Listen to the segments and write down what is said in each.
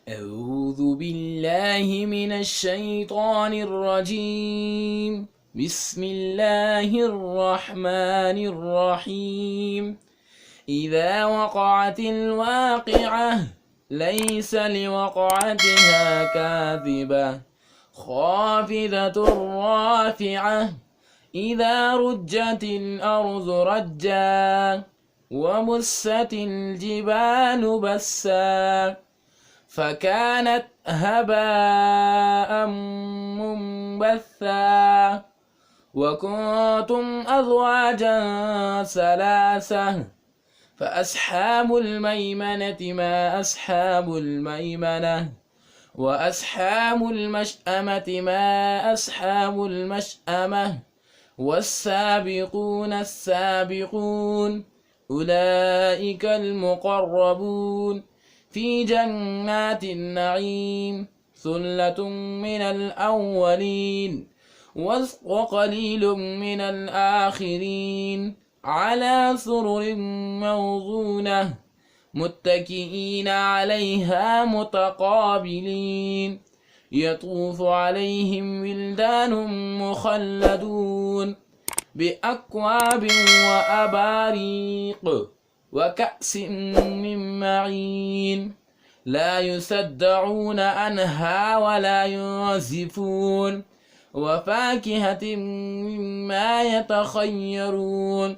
أعوذ بالله من الشيطان الرجيم. بسم الله الرحمن الرحيم. إذا وقعت الواقعة ليس لوقعتها كاذبة خافضة رافعة إذا رجت الأرض رجا وبست الجبال بسا فكانت هباء منبثا وكنتم أزواجا ثلاثة فأصحاب الميمنة ما أصحاب الميمنة وأصحاب المشأمة ما أصحاب المشأمة والسابقون السابقون أولئك المقربون في جنات النعيم ثلة من الأولين وقليل من الآخرين على سرر موضونة متكئين عليها متقابلين يطوف عليهم ولدان مخلدون بأكواب وأباريق وكأس من معين لا يصدعون عنها ولا ينزفون وفاكهة مما يتخيرون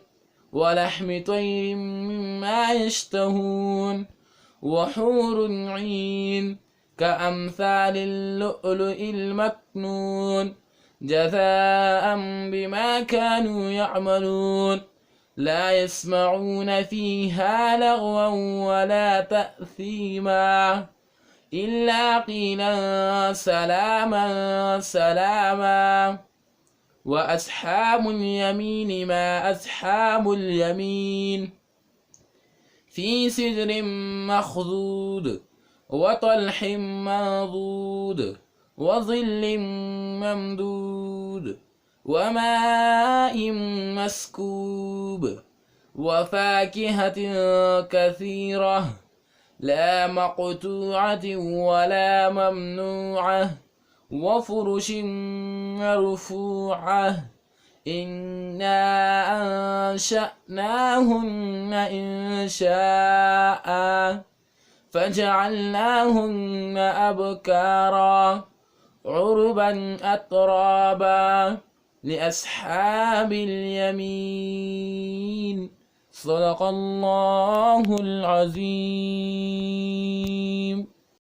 ولحم طير مما يشتهون وحور عين كأمثال اللؤلؤ المكنون جزاء بما كانوا يعملون لا يسمعون فيها لغوا ولا تأثيما إلا قيلا سلاما سلاما وأصحاب اليمين ما أصحاب اليمين في سدر مخضود وطلح منضود وظل ممدود وماء مسكوب وفاكهة كثيرة لا مقطوعة ولا ممنوعة وفرش مرفوعة إنا أنشأناهن إنشاء فجعلناهن أبكارا عربا أترابا لأصحاب اليمين صدق الله العظيم.